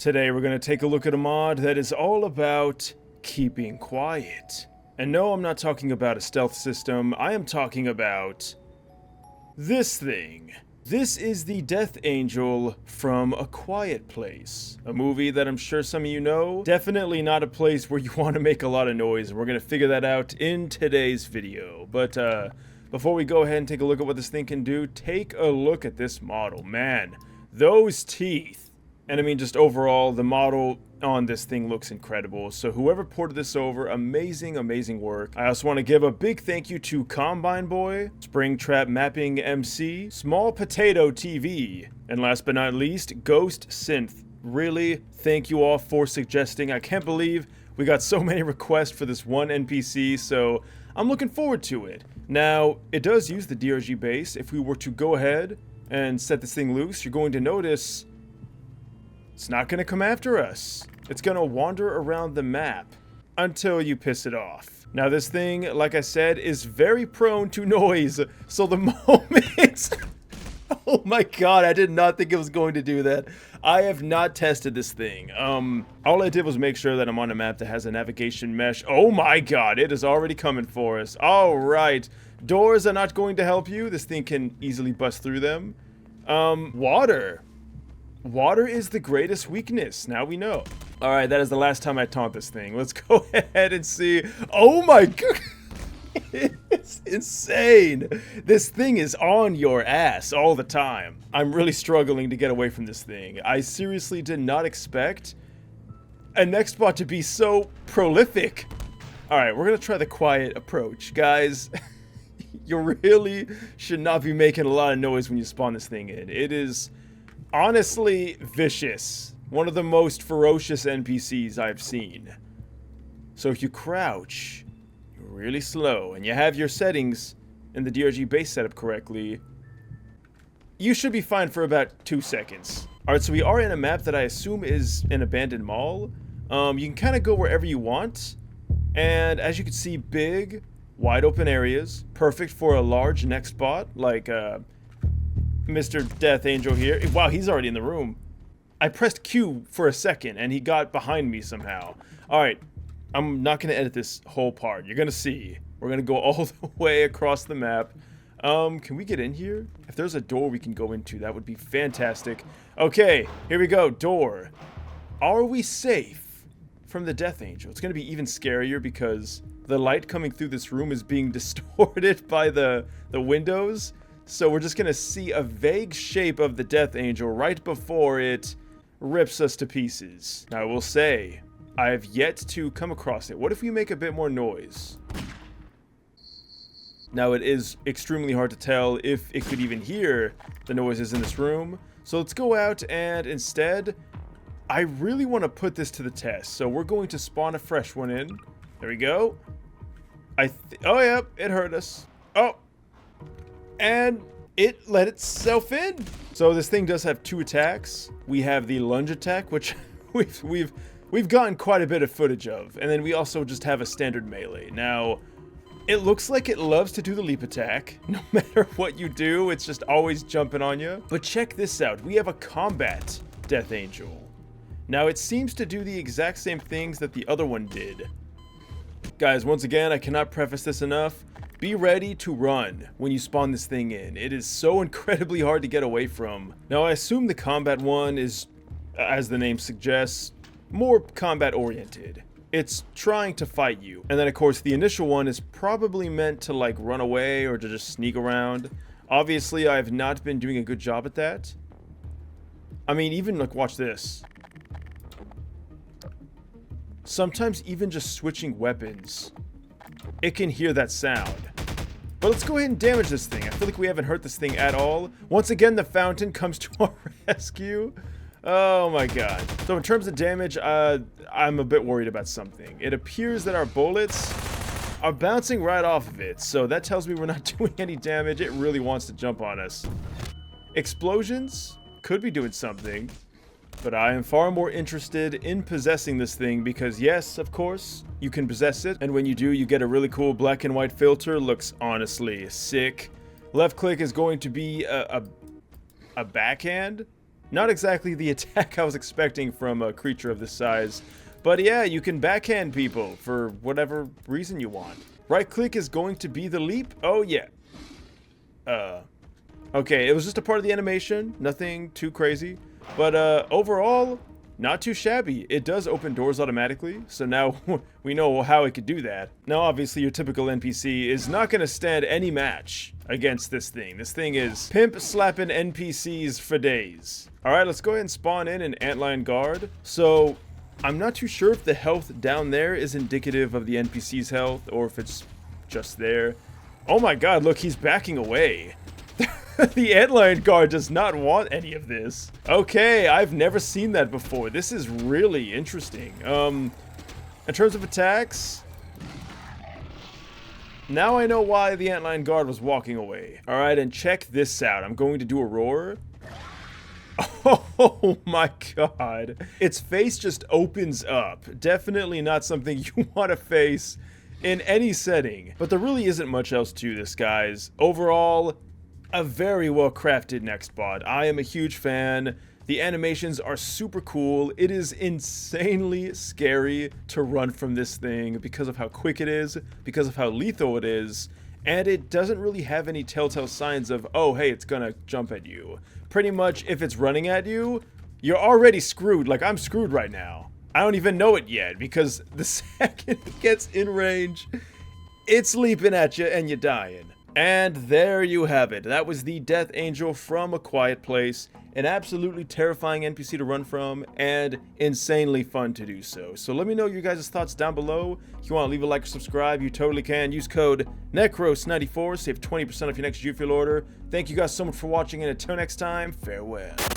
Today we're going to take a look at a mod that is all about keeping quiet. And no, I'm not talking about a stealth system, I am talking about this thing. This is the Death Angel from A Quiet Place, a movie that I'm sure some of you know. Definitely not a place where you want to make a lot of noise, and we're going to figure that out in today's video. But before we go ahead and take a look at what this thing can do, take a look at this model. Man, those teeth. And I mean, just overall, the model on this thing looks incredible. So whoever ported this over, amazing, amazing work. I also want to give a big thank you to Combine Boy, Springtrap Mapping MC, Small Potato TV, and last but not least, Ghost Synth. Really, thank you all for suggesting. I can't believe we got so many requests for this one NPC, so I'm looking forward to it. Now, it does use the DRG base. If we were to go ahead and set this thing loose, you're going to notice it's not going to come after us. It's going to wander around the map until you piss it off. Now this thing, like I said, is very prone to noise. So the moment... Oh my god, I did not think it was going to do that. I have not tested this thing. All I did was make sure that I'm on a map that has a navigation mesh. Oh my god, it is already coming for us. Alright. Doors are not going to help you. This thing can easily bust through them. Water. Water is the greatest weakness, now we know. Alright, that is the last time I taunt this thing. Let's go ahead and see. Oh my god! It's insane! This thing is on your ass all the time. I'm really struggling to get away from this thing. I seriously did not expect a next bot to be so prolific. Alright, we're gonna try the quiet approach. Guys, you really should not be making a lot of noise when you spawn this thing in. It is honestly vicious. One of the most ferocious NPCs I've seen. So if you crouch really slow and you have your settings in the DRG base setup correctly, you should be fine for about 2 seconds. Alright, so we are in a map that I assume is an abandoned mall. You can kind of go wherever you want. And as you can see, big, wide open areas. Perfect for a large next bot like Mr. Death Angel here. Wow, he's already in the room. I pressed Q for a second and he got behind me somehow. Alright, I'm not going to edit this whole part. You're going to see. We're going to go all the way across the map. Can we get in here? If there's a door we can go into, that would be fantastic. Okay, here we go. Door. Are we safe from the Death Angel? It's going to be even scarier because the light coming through this room is being distorted by the windows. So we're just going to see a vague shape of the Death Angel right before it rips us to pieces. Now I will say, I have yet to come across it. What if we make a bit more noise? Now it is extremely hard to tell if it could even hear the noises in this room. So let's go out and instead, I really want to put this to the test. So we're going to spawn a fresh one in. There we go. Oh yeah, it heard us. Oh. And it let itself in. So this thing does have 2 attacks. We have the lunge attack, which we've gotten quite a bit of footage of, and then we also just have a standard melee. Now, it looks like it loves to do the leap attack. No matter what you do, it's just always jumping on you. But check this out. We have a combat Death Angel. Now, it seems to do the exact same things that the other one did. Guys, once again, I cannot preface this enough. Be ready to run when you spawn this thing in. It is so incredibly hard to get away from. Now, I assume the combat one is, as the name suggests, more combat oriented. It's trying to fight you. And then, of course, the initial one is probably meant to, like, run away or to just sneak around. Obviously, I have not been doing a good job at that. I mean, even, like, watch this. Sometimes even just switching weapons, it can hear that sound. But let's go ahead and damage this thing. I feel like we haven't hurt this thing at all. Once again, the fountain comes to our rescue. Oh my god. So in terms of damage, I'm a bit worried about something. It appears that our bullets are bouncing right off of it. So that tells me we're not doing any damage. It really wants to jump on us. Explosions could be doing something. But I am far more interested in possessing this thing because yes, of course, you can possess it. And when you do, you get a really cool black and white filter. Looks honestly sick. Left click is going to be a backhand. Not exactly the attack I was expecting from a creature of this size. But yeah, you can backhand people for whatever reason you want. Right click is going to be the leap. Oh yeah. Okay, it was just a part of the animation. Nothing too crazy. But overall, not too shabby. It does open doors automatically, so now we know how it could do that. Now obviously your typical NPC is not going to stand any match against this thing. This thing is pimp slapping NPCs for days. Alright, let's go ahead and spawn in an antlion guard. So I'm not too sure if the health down there is indicative of the NPC's health or if it's just there. Oh my god, look, he's backing away. The antlion guard does not want any of this. Okay, I've never seen that before. This is really interesting. In terms of attacks, now I know why the antlion guard was walking away. Alright, and check this out. I'm going to do a roar. Oh my god. Its face just opens up. Definitely not something you want to face in any setting. But there really isn't much else to this, guys. Overall, a very well crafted next bot. I am a huge fan. The animations are super cool. It is insanely scary to run from this thing because of how quick it is, because of how lethal it is, and it doesn't really have any telltale signs of, oh hey, it's gonna jump at you. Pretty much if it's running at you, you're already screwed. Like, I'm screwed right now. I don't even know it yet because the second it gets in range, it's leaping at you and you're dying. And there you have it. That was the Death Angel from A Quiet Place. An absolutely terrifying NPC to run from, and insanely fun to do so. So let me know your guys' thoughts down below. If you want to leave a like or subscribe, you totally can. Use code NecrosVideos, save 20% off your next G Fuel order. Thank you guys so much for watching, and until next time, farewell.